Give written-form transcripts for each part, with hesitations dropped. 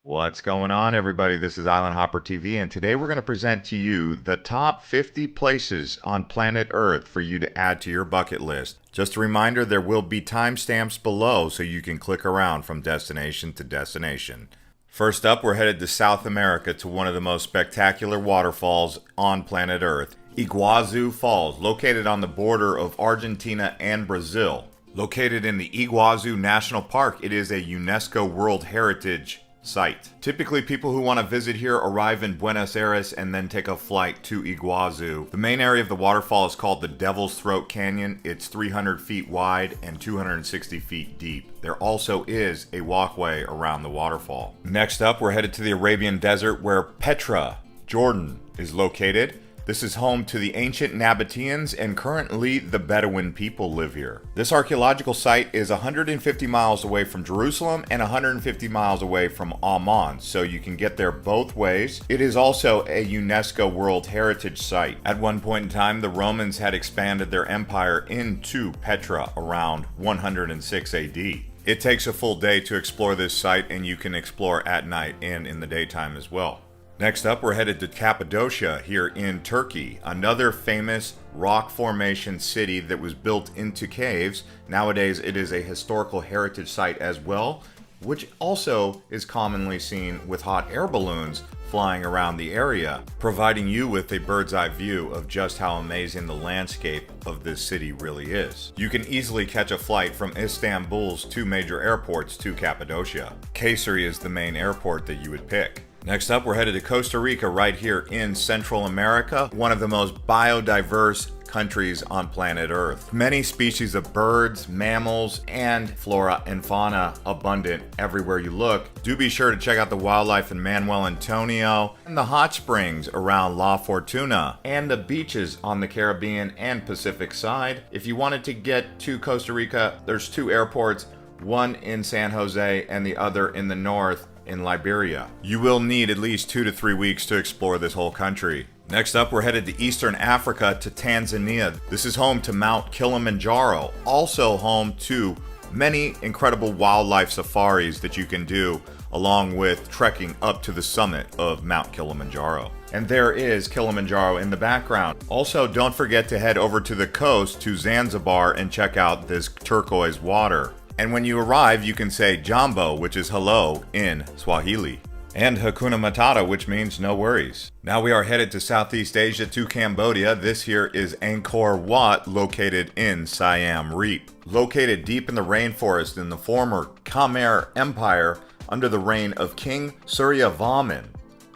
What's going on, everybody? This is Island Hopper TV, and today we're going to present to you the top 50 places on planet Earth for you to add to your bucket list. Just a reminder, there will be timestamps below so you can click around from destination to destination. First up, we're headed to South America to one of the most spectacular waterfalls on planet Earth, Iguazu Falls, located on the border of Argentina and Brazil. Located in the Iguazu National Park, it is a UNESCO World Heritage site. Typically, people who want to visit here arrive in Buenos Aires and then take a flight to Iguazu. The main area of the waterfall is called the Devil's Throat Canyon. It's 300 feet wide and 260 feet deep. There also is a walkway around the waterfall. Next up, we're headed to the Arabian Desert where Petra, Jordan, is located. This is home to the ancient Nabateans, and currently the Bedouin people live here. This archaeological site is 150 miles away from Jerusalem and 150 miles away from Amman, so you can get there both ways. It is also a UNESCO World Heritage Site. At one point in time, the Romans had expanded their empire into Petra around 106 AD. It takes a full day to explore this site, and you can explore at night and in the daytime as well. Next up, we're headed to Cappadocia here in Turkey, another famous rock formation city that was built into caves. Nowadays, it is a historical heritage site as well, which also is commonly seen with hot air balloons flying around the area, providing you with a bird's eye view of just how amazing the landscape of this city really is. You can easily catch a flight from Istanbul's two major airports to Cappadocia. Kayseri is the main airport that you would pick. Next up, we're headed to Costa Rica right here in Central America, one of the most biodiverse countries on planet Earth. Many species of birds, mammals, and flora and fauna abundant everywhere you look. Do be sure to check out the wildlife in Manuel Antonio, and the hot springs around La Fortuna, and the beaches on the Caribbean and Pacific side. If you wanted to get to Costa Rica, there's two airports, one in San Jose and the other in the north in Liberia. You will need at least 2 to 3 weeks to explore this whole country. Next up, we're headed to Eastern Africa to Tanzania. This is home to Mount Kilimanjaro, also home to many incredible wildlife safaris that you can do, along with trekking up to the summit of Mount Kilimanjaro. And there is Kilimanjaro in the background. Also, don't forget to head over to the coast to Zanzibar and check out this turquoise water. And when you arrive, you can say Jambo, which is hello in Swahili, and Hakuna Matata, which means no worries. Now we are headed to Southeast Asia to Cambodia. This here is Angkor Wat, located in Siam Reap. Located deep in the rainforest in the former Khmer Empire under the reign of King Suryavarman.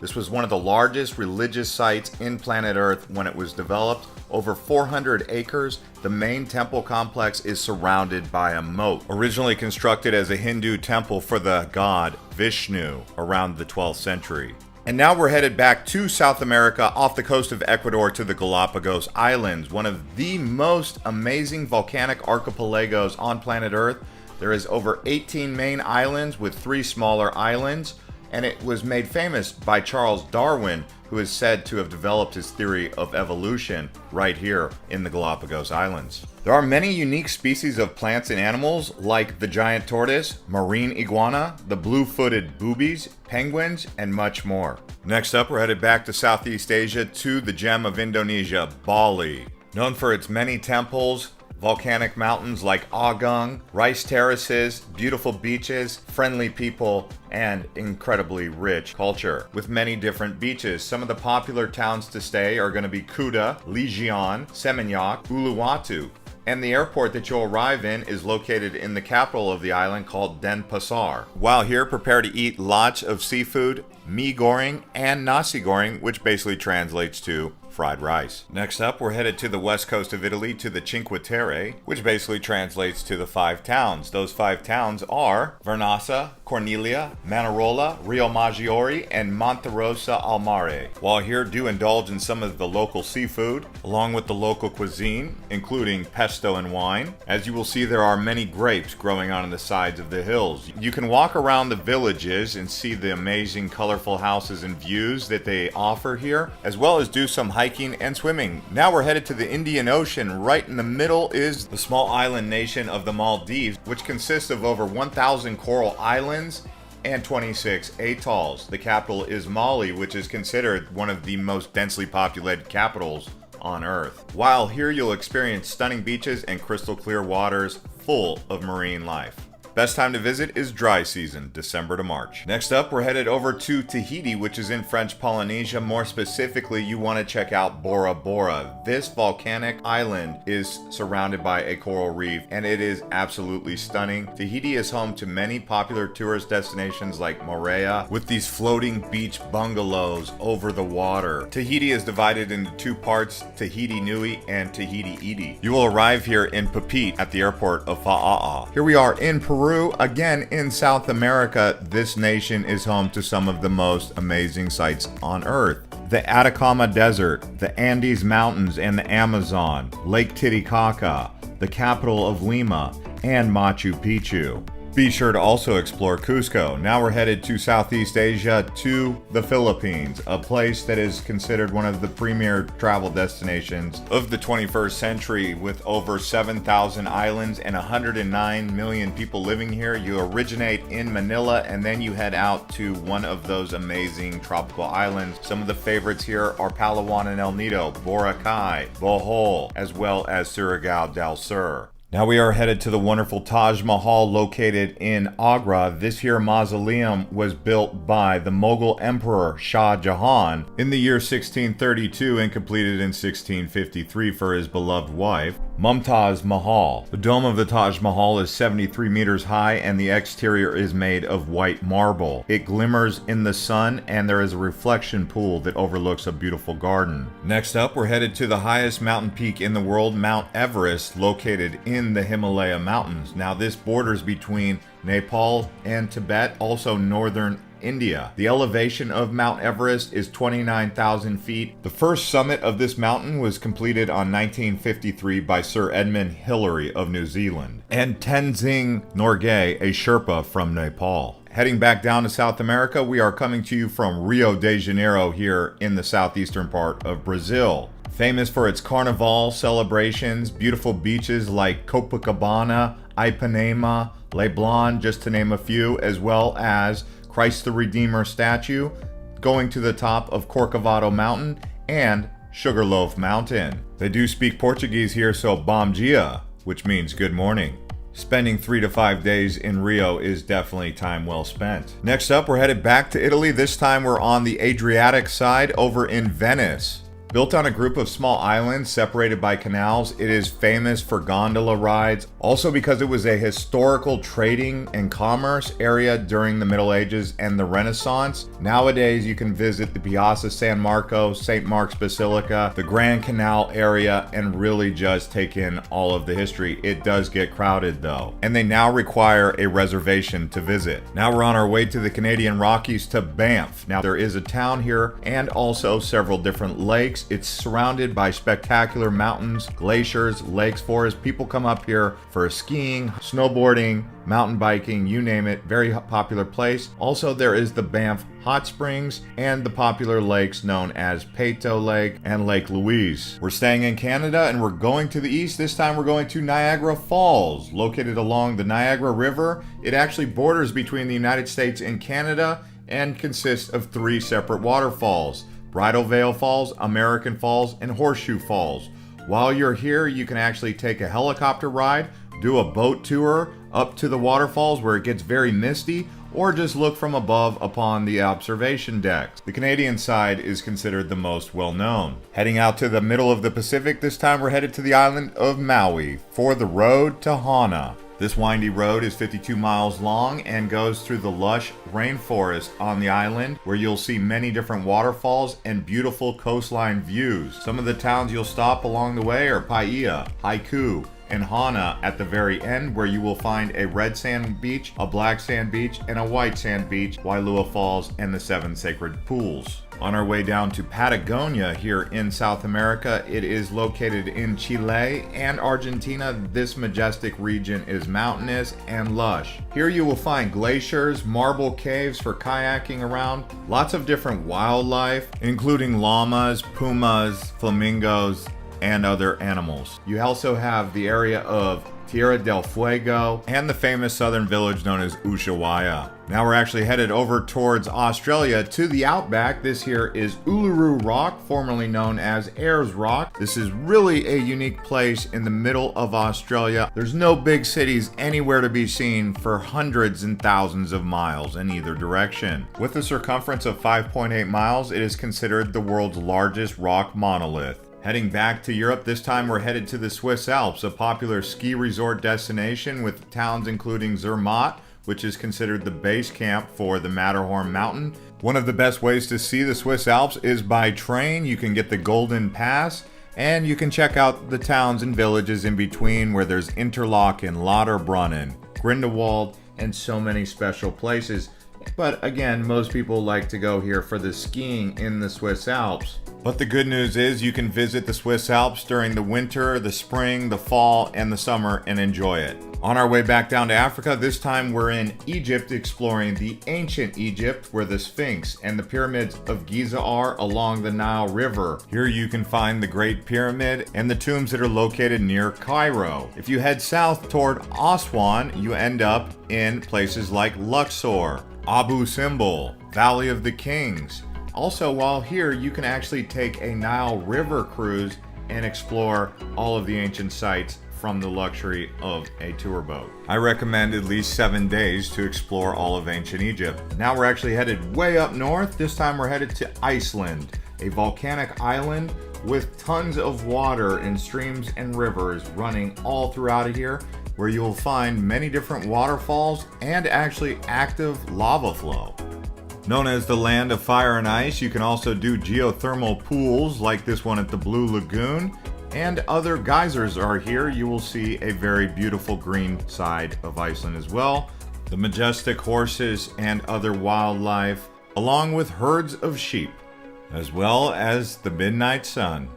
This was one of the largest religious sites in planet Earth when it was developed. Over 400 acres, the main temple complex is surrounded by a moat. Originally constructed as a Hindu temple for the god Vishnu around the 12th century. And now we're headed back to South America off the coast of Ecuador to the Galapagos Islands, one of the most amazing volcanic archipelagos on planet Earth. There is over 18 main islands with 3 smaller islands, and it was made famous by Charles Darwin, who is said to have developed his theory of evolution right here in the Galapagos Islands. There are many unique species of plants and animals like the giant tortoise, marine iguana, the blue-footed boobies, penguins, and much more. Next up, we're headed back to Southeast Asia to the gem of Indonesia, Bali. Known for its many temples, volcanic mountains like Agung, rice terraces, beautiful beaches, friendly people, and incredibly rich culture with many different beaches. Some of the popular towns to stay are going to be Kuta, Legion, Seminyak, Uluwatu. And the airport that you'll arrive in is located in the capital of the island called Denpasar. While here, prepare to eat lots of seafood, mee goreng, and nasi goreng, which basically translates to fried rice. Next up, we're headed to the west coast of Italy to the Cinque Terre, which basically translates to the 5 towns. Those 5 towns are Vernazza, Cornelia, Manarola, Rio Maggiore, and Monterosa al Mare. While here, do indulge in some of the local seafood, along with the local cuisine, including pesto and wine. As you will see, there are many grapes growing on the sides of the hills. You can walk around the villages and see the amazing colorful houses and views that they offer here, as well as do some hiking and swimming. Now we're headed to the Indian Ocean. Right in the middle is the small island nation of the Maldives, which consists of over 1,000 coral islands and 26 atolls. The capital is Mali, which is considered one of the most densely populated capitals on Earth. While here you'll experience stunning beaches and crystal clear waters full of marine life. Best time to visit is dry season, December to March. Next up, we're headed over to Tahiti, which is in French Polynesia. More specifically, you want to check out Bora Bora. This volcanic island is surrounded by a coral reef, and it is absolutely stunning. Tahiti is home to many popular tourist destinations like Moorea, with these floating beach bungalows over the water. Tahiti is divided into two parts, Tahiti Nui and Tahiti Iti. You will arrive here in Papeete at the airport of Fa'a'a. Here we are in Peru. Again, in South America, this nation is home to some of the most amazing sights on Earth. The Atacama Desert, the Andes Mountains and the Amazon, Lake Titicaca, the capital of Lima, and Machu Picchu. Be sure to also explore Cusco. Now we're headed to Southeast Asia, to the Philippines, a place that is considered one of the premier travel destinations of the 21st century with over 7,000 islands and 109 million people living here. You originate in Manila and then you head out to one of those amazing tropical islands. Some of the favorites here are Palawan and El Nido, Boracay, Bohol, as well as Surigao del Sur. Now we are headed to the wonderful Taj Mahal located in Agra. This here mausoleum was built by the Mughal Emperor Shah Jahan in the year 1632 and completed in 1653 for his beloved wife, Mumtaz Mahal. The dome of the Taj Mahal is 73 meters high and the exterior is made of white marble. It glimmers in the sun and there is a reflection pool that overlooks a beautiful garden. Next up, we're headed to the highest mountain peak in the world, Mount Everest, located in the Himalaya Mountains. Now this borders between Nepal and Tibet, also northern India. The elevation of Mount Everest is 29,000 feet. The first summit of this mountain was completed on 1953 by Sir Edmund Hillary of New Zealand and Tenzing Norgay, a Sherpa from Nepal. Heading back down to South America, we are coming to you from Rio de Janeiro here in the southeastern part of Brazil. Famous for its carnival celebrations, beautiful beaches like Copacabana, Ipanema, Leblon, just to name a few, as well as Christ the Redeemer statue, going to the top of Corcovado Mountain and Sugarloaf Mountain. They do speak Portuguese here, so bom dia, which means good morning. Spending 3 to 5 days in Rio is definitely time well spent. Next up, we're headed back to Italy. This time we're on the Adriatic side over in Venice. Built on a group of small islands separated by canals, it is famous for gondola rides, also because it was a historical trading and commerce area during the Middle Ages and the Renaissance. Nowadays, you can visit the Piazza San Marco, St. Mark's Basilica, the Grand Canal area, and really just take in all of the history. It does get crowded though, and they now require a reservation to visit. Now we're on our way to the Canadian Rockies to Banff. Now there is a town here and also several different lakes. It's surrounded by spectacular mountains, glaciers, lakes, forests. People come up here for skiing, snowboarding, mountain biking, you name it. Very popular place. Also, there is the Banff Hot Springs and the popular lakes known as Peyto Lake and Lake Louise. We're staying in Canada and we're going to the east. This time we're going to Niagara Falls, located along the Niagara River. It actually borders between the United States and Canada and consists of 3 separate waterfalls: Bridal Veil Falls, American Falls, and Horseshoe Falls. While you're here, you can actually take a helicopter ride, do a boat tour up to the waterfalls where it gets very misty, or just look from above upon the observation decks. The Canadian side is considered the most well-known. Heading out to the middle of the Pacific, this time we're headed to the island of Maui for the road to Hana. This windy road is 52 miles long and goes through the lush rainforest on the island, where you'll see many different waterfalls and beautiful coastline views. Some of the towns you'll stop along the way are Paia, Haiku, and Hana at the very end, where you will find a red sand beach, a black sand beach, and a white sand beach, Wailua Falls, and the 7 sacred pools. On our way down to Patagonia here in South America, it is located in Chile and Argentina. This majestic region is mountainous and lush. Here you will find glaciers, marble caves for kayaking around, lots of different wildlife, including llamas, pumas, flamingos, and other animals. You also have the area of Tierra del Fuego and the famous southern village known as Ushuaia. Now we're actually headed over towards Australia to the outback. This here is Uluru Rock, formerly known as Ayers Rock. This is really a unique place in the middle of Australia. There's no big cities anywhere to be seen for hundreds and thousands of miles in either direction. With a circumference of 5.8 miles, it is considered the world's largest rock monolith. Heading back to Europe, this time we're headed to the Swiss Alps, a popular ski resort destination with towns including Zermatt, which is considered the base camp for the Matterhorn mountain. One of the best ways to see the Swiss Alps is by train. You can get the Golden Pass, and you can check out the towns and villages in between where there's Interlaken, Lauterbrunnen, Grindelwald, and so many special places. But again, most people like to go here for the skiing in the Swiss Alps. But the good news is you can visit the Swiss Alps during the winter, the spring, the fall, and the summer and enjoy it. On our way back down to Africa, this time we're in Egypt exploring the ancient Egypt where the Sphinx and the pyramids of Giza are along the Nile River. Here you can find the Great Pyramid and the tombs that are located near Cairo. If you head south toward Aswan, you end up in places like Luxor, Abu Simbel, Valley of the Kings. Also, while here, you can actually take a Nile River cruise and explore all of the ancient sites from the luxury of a tour boat. I recommend at least 7 days to explore all of ancient Egypt. Now we're actually headed way up north. This time we're headed to Iceland, a volcanic island with tons of water and streams and rivers running all throughout here, where you will find many different waterfalls and actually active lava flow. Known as the land of fire and ice, you can also do geothermal pools like this one at the Blue Lagoon, and other geysers are here. You will see a very beautiful green side of Iceland as well, the majestic horses and other wildlife, along with herds of sheep, as well as the midnight sun.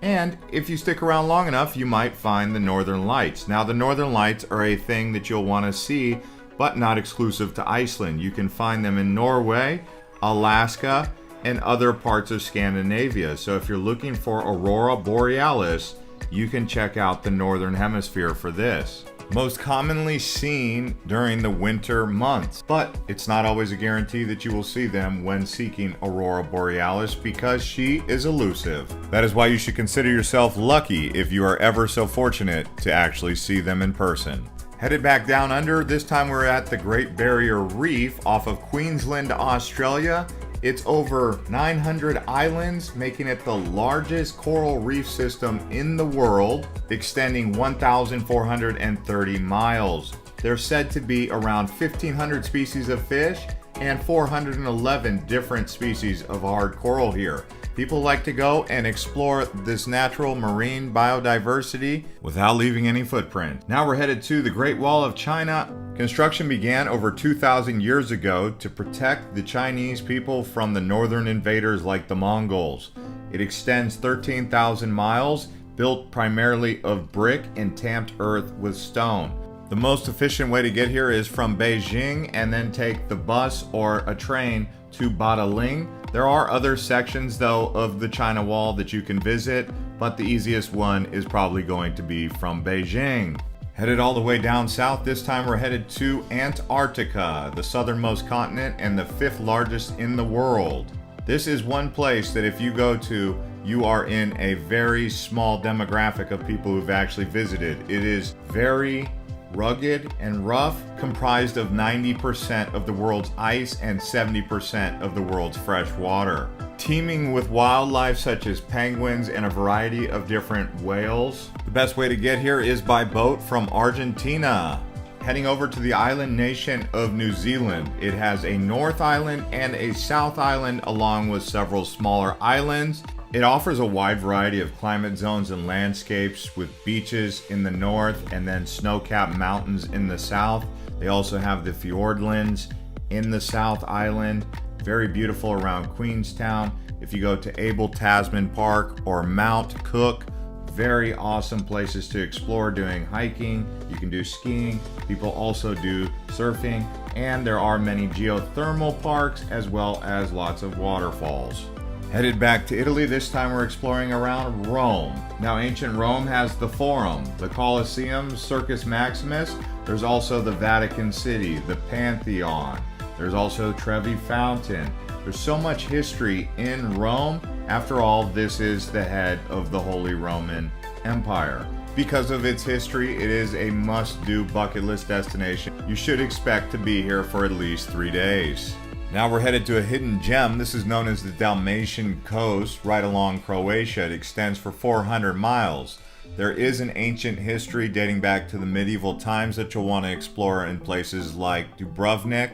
And if you stick around long enough, you might find the Northern Lights. Now, the Northern Lights are a thing that you'll want to see, but not exclusive to Iceland. You can find them in Norway, Alaska, and other parts of Scandinavia. So if you're looking for Aurora Borealis, you can check out the Northern Hemisphere for this. Most commonly seen during the winter months, but it's not always a guarantee that you will see them when seeking Aurora Borealis because she is elusive. That is why you should consider yourself lucky if you are ever so fortunate to actually see them in person. Headed back down under, this time we're at the Great Barrier Reef off of Queensland, Australia. It's over 900 islands, making it the largest coral reef system in the world, extending 1,430 miles. There's said to be around 1,500 species of fish and 411 different species of hard coral here. People like to go and explore this natural marine biodiversity without leaving any footprint. Now we're headed to the Great Wall of China. Construction began over 2,000 years ago to protect the Chinese people from the northern invaders like the Mongols. It extends 13,000 miles, built primarily of brick and tamped earth with stone. The most efficient way to get here is from Beijing and then take the bus or a train to Badaling. There are other sections though of the China Wall that you can visit, but the easiest one is probably going to be from Beijing. Headed all the way down south, this time we're headed to Antarctica, the southernmost continent and the 5th largest in the world. This is one place that if you go to, you are in a very small demographic of people who've actually visited. It is very rugged and rough, comprised of 90% of the world's ice and 70% of the world's fresh water. Teeming with wildlife such as penguins and a variety of different whales. The best way to get here is by boat from Argentina. Heading over to the island nation of New Zealand. It has a North Island and a South Island along with several smaller islands. It offers a wide variety of climate zones and landscapes with beaches in the north and then snow-capped mountains in the south. They also have the Fiordlands in the South Island, very beautiful around Queenstown. If you go to Abel Tasman Park or Mount Cook, very awesome places to explore doing hiking. You can do skiing. People also do surfing, and there are many geothermal parks as well as lots of waterfalls. Headed back to Italy, this time we're exploring around Rome. Now, ancient Rome has the Forum, the Colosseum, Circus Maximus. There's also the Vatican City, the Pantheon, There's also Trevi Fountain. There's so much history in Rome. After all, this is the head of the Holy Roman Empire. Because of its history, it is a must-do bucket list destination. You should expect to be here for at least 3 days. Now we're headed to a hidden gem. This is known as the Dalmatian Coast, right along Croatia. It extends for 400 miles. There is an ancient history dating back to the medieval times that you'll want to explore in places like Dubrovnik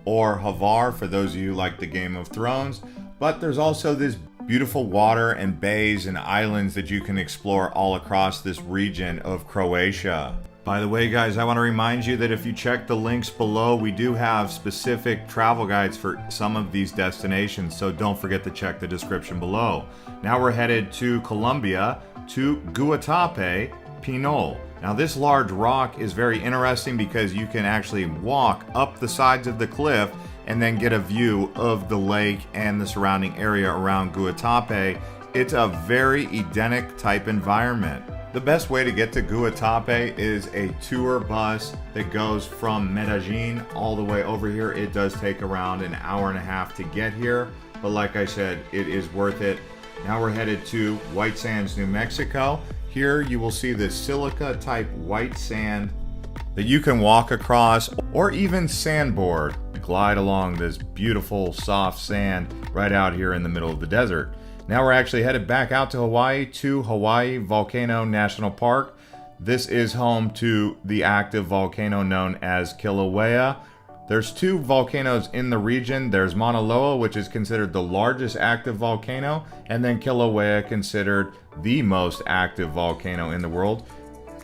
or Hvar, for those of you who like the Game of Thrones. But there's also this beautiful water and bays and islands that you can explore all across this region of Croatia. By the way, guys, I want to remind you that if you check the links below, we do have specific travel guides for some of these destinations, so don't forget to check the description below. Now we're headed to Colombia, to Guatape, Pinol. Now this large rock is very interesting because you can actually walk up the sides of the cliff and then get a view of the lake and the surrounding area around Guatape. It's a very Edenic type environment. The best way to get to Guatape is a tour bus that goes from Medellin all the way over here. It does take around an hour and a half to get here, but like I said, it is worth it. Now we're headed to White Sands, New Mexico. Here you will see this silica type white sand that you can walk across or even sandboard, glide along this beautiful soft sand right out here in the middle of the desert. Now we're actually headed back out to Hawaii, to Hawaii Volcano National Park. This is home to the active volcano known as Kilauea. There's 2 volcanoes in the region. There's Mauna Loa, which is considered the largest active volcano, and then Kilauea, considered the most active volcano in the world.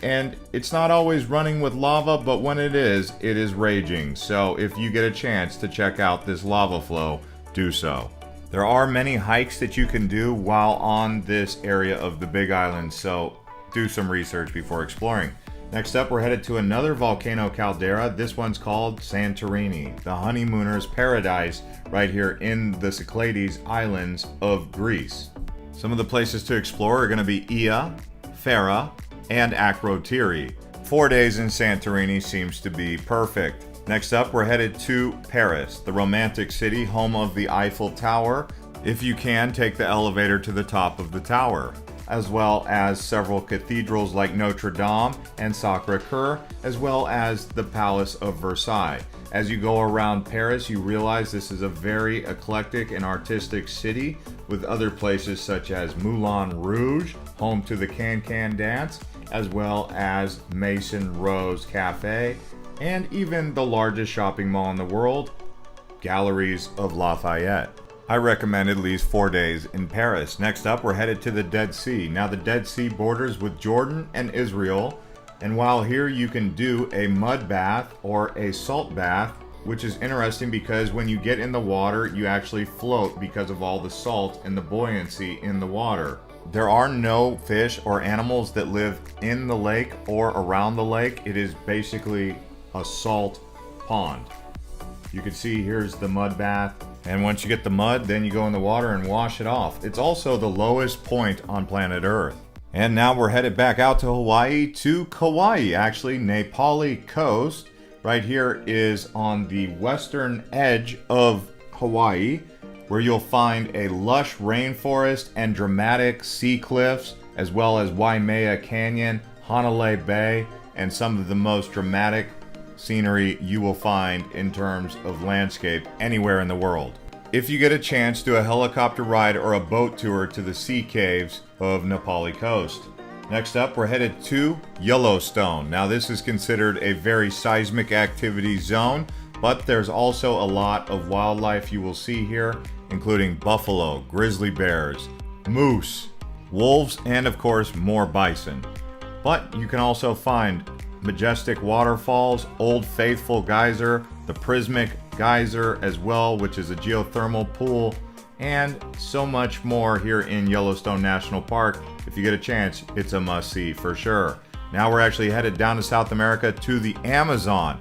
And it's not always running with lava, but when it is raging. So if you get a chance to check out this lava flow, do so. There are many hikes that you can do while on this area of the Big Island, so do some research before exploring. Next up, we're headed to another volcano caldera. This one's called Santorini, the honeymooners' paradise right here in the Cyclades Islands of Greece. Some of the places to explore are going to be Ia, Fera, and Akrotiri. 4 days in Santorini seems to be perfect. Next up, we're headed to Paris, the romantic city, home of the Eiffel Tower. If you can, take the elevator to the top of the tower, as well as several cathedrals like Notre Dame and Sacré-Cœur, as well as the Palace of Versailles. As you go around Paris, you realize this is a very eclectic and artistic city, with other places such as Moulin Rouge, home to the Can-Can dance, as well as Maison Rose Cafe, and even the largest shopping mall in the world, Galeries of Lafayette. I recommend at least 4 days in Paris. Next up, we're headed to the Dead Sea. Now, the Dead Sea borders with Jordan and Israel, and while here you can do a mud bath or a salt bath, which is interesting because when you get in the water, you actually float because of all the salt and the buoyancy in the water. There are no fish or animals that live in the lake or around the lake. It is basically a salt pond. You can see here's the mud bath, and once you get the mud, then you go in the water and wash it off. It's also the lowest point on planet Earth. And now we're headed back out to Hawaii, to Kauai, actually, Pali Coast. Right here is on the western edge of Hawaii, where you'll find a lush rainforest and dramatic sea cliffs, as well as Waimea Canyon, Hanalei Bay, and some of the most dramatic scenery you will find in terms of landscape anywhere in the world. If you get a chance, do a helicopter ride or a boat tour to the sea caves of Pali Coast. Next up, we're headed to Yellowstone. Now, this is considered a very seismic activity zone, but there's also a lot of wildlife you will see here, including buffalo, grizzly bears, moose, wolves, and of course, more bison. But you can also find majestic waterfalls, Old Faithful Geyser, the Prismic Geyser as well, which is a geothermal pool, and so much more here in Yellowstone National Park. If you get a chance, it's a must-see for sure. Now we're actually headed down to South America to the Amazon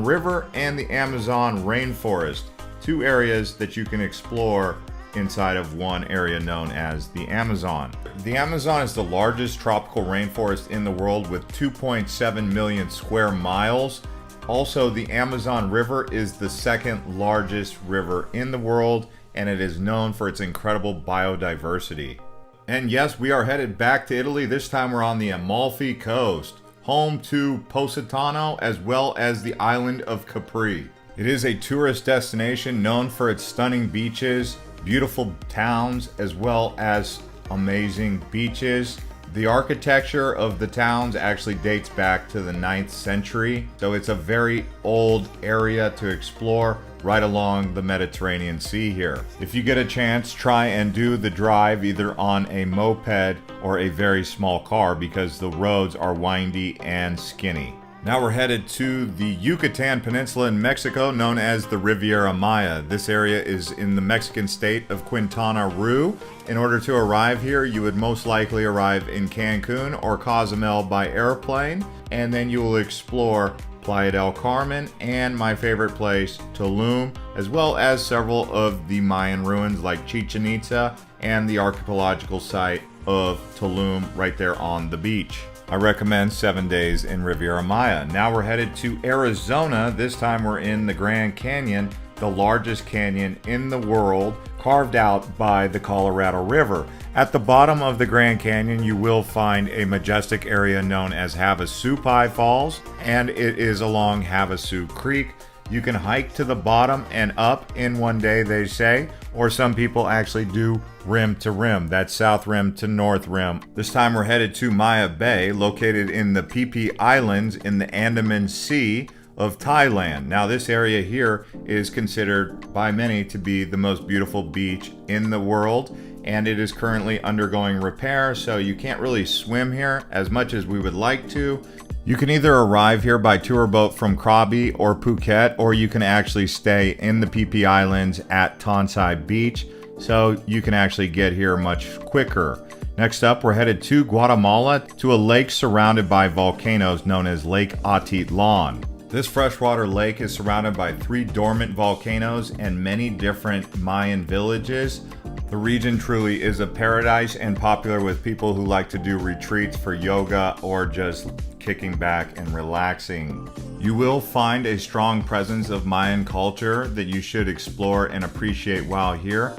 River and the Amazon rainforest, 2 areas that you can explore inside of one area known as the Amazon. The Amazon is the largest tropical rainforest in the world with 2.7 million square miles. Also, the Amazon River is the second largest river in the world, and it is known for its incredible biodiversity. And yes, we are headed back to Italy. This time we're on the Amalfi Coast, home to Positano as well as the island of Capri. It is a tourist destination known for its stunning beaches, beautiful towns, as well as amazing beaches. The architecture of the towns actually dates back to the 9th century, so it's a very old area to explore right along the Mediterranean Sea here. If you get a chance, try and do the drive either on a moped or a very small car because the roads are windy and skinny. Now we're headed to the Yucatan Peninsula in Mexico, known as the Riviera Maya. This area is in the Mexican state of Quintana Roo. In order to arrive here, you would most likely arrive in Cancun or Cozumel by airplane, and then you will explore Playa del Carmen and my favorite place, Tulum, as well as several of the Mayan ruins like Chichen Itza and the archaeological site of Tulum right there on the beach. I recommend 7 days in Riviera Maya. Now we're headed to Arizona. This time we're in the Grand Canyon, the largest canyon in the world, carved out by the Colorado River. At the bottom of the Grand Canyon, you will find a majestic area known as Havasupai Falls, and it is along Havasu Creek. You can hike to the bottom and up in one day, they say, or some people actually do rim to rim. That's south rim to north rim. This time we're headed to Maya Bay, located in the Phi Phi Islands in the Andaman Sea of Thailand. Now this area here is considered by many to be the most beautiful beach in the world, and it is currently undergoing repair, so you can't really swim here as much as we would like to. You can either arrive here by tour boat from Krabi or Phuket, or you can actually stay in the Phi Phi Islands at Tonsai Beach, so you can actually get here much quicker. Next up, we're headed to Guatemala, to a lake surrounded by volcanoes known as Lake Atitlan. This freshwater lake is surrounded by 3 dormant volcanoes and many different Mayan villages. The region truly is a paradise and popular with people who like to do retreats for yoga or just kicking back and relaxing. You will find a strong presence of Mayan culture that you should explore and appreciate while here.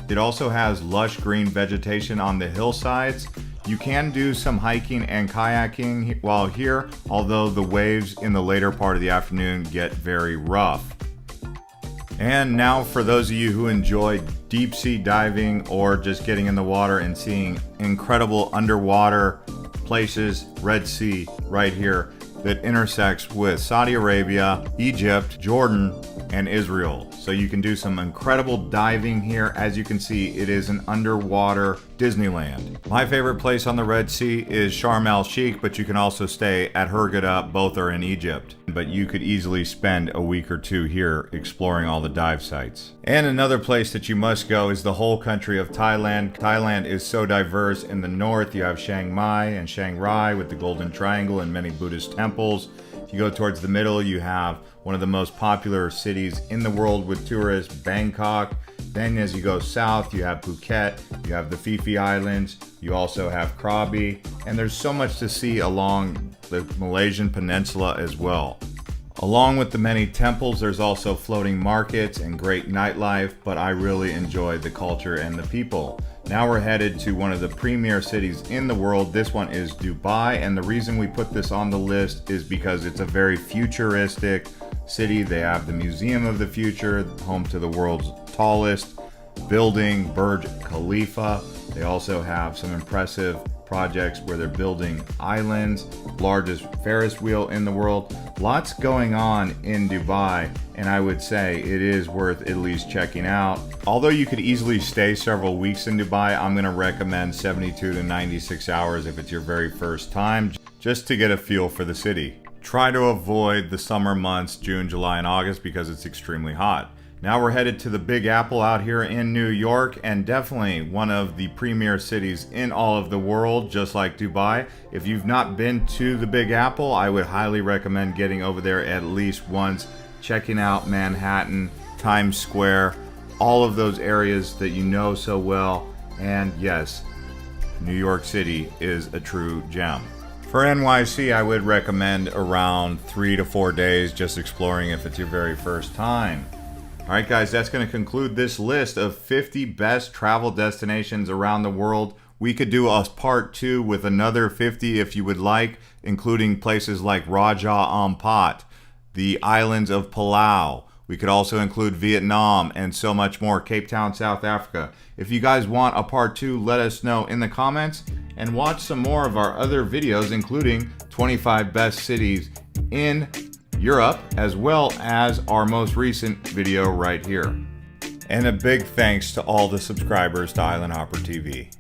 It also has lush green vegetation on the hillsides. You can do some hiking and kayaking while here, although the waves in the later part of the afternoon get very rough. And now for those of you who enjoy deep sea diving or just getting in the water and seeing incredible underwater places, Red Sea right here that intersects with Saudi Arabia, Egypt, Jordan, and Israel. So you can do some incredible diving here. As you can see, it is an underwater Disneyland. My favorite place on the Red Sea is Sharm el-Sheikh, but you can also stay at Hurghada. Both are in Egypt. But you could easily spend a week or 2 here exploring all the dive sites. And another place that you must go is the whole country of Thailand. Thailand is so diverse. In the north, you have Chiang Mai and Chiang Rai with the Golden Triangle and many Buddhist temples. If you go towards the middle, you have one of the most popular cities in the world with tourists, Bangkok. Then as you go south, you have Phuket, you have the Phi Phi Islands, you also have Krabi, and there's so much to see along the Malaysian peninsula as well. Along with the many temples, there's also floating markets and great nightlife, but I really enjoy the culture and the people. Now we're headed to one of the premier cities in the world. This one is Dubai, and the reason we put this on the list is because it's a very futuristic city. They have the Museum of the Future, home to the world's tallest building, Burj Khalifa. They also have some impressive projects where they're building islands, largest Ferris wheel in the world. Lots going on in Dubai, and I would say it is worth at least checking out. Although you could easily stay several weeks in Dubai, I'm going to recommend 72 to 96 hours if it's your very first time, just to get a feel for the city. Try to avoid the summer months, June, July, and August, because it's extremely hot. Now we're headed to the Big Apple out here in New York, and definitely one of the premier cities in all of the world, just like Dubai. If you've not been to the Big Apple, I would highly recommend getting over there at least once, checking out Manhattan, Times Square, all of those areas that you know so well. And yes, New York City is a true gem. For NYC, I would recommend around 3 to 4 days just exploring if it's your very first time. Alright guys, that's going to conclude this list of 50 best travel destinations around the world. We could do a part 2 with another 50 if you would like, including places like Raja Ampat, the islands of Palau. We could also include Vietnam and so much more, Cape Town, South Africa. If you guys want a part 2, let us know in the comments and watch some more of our other videos, including 25 best cities in Europe, as well as our most recent video right here. And a big thanks to all the subscribers to Island Hopper TV.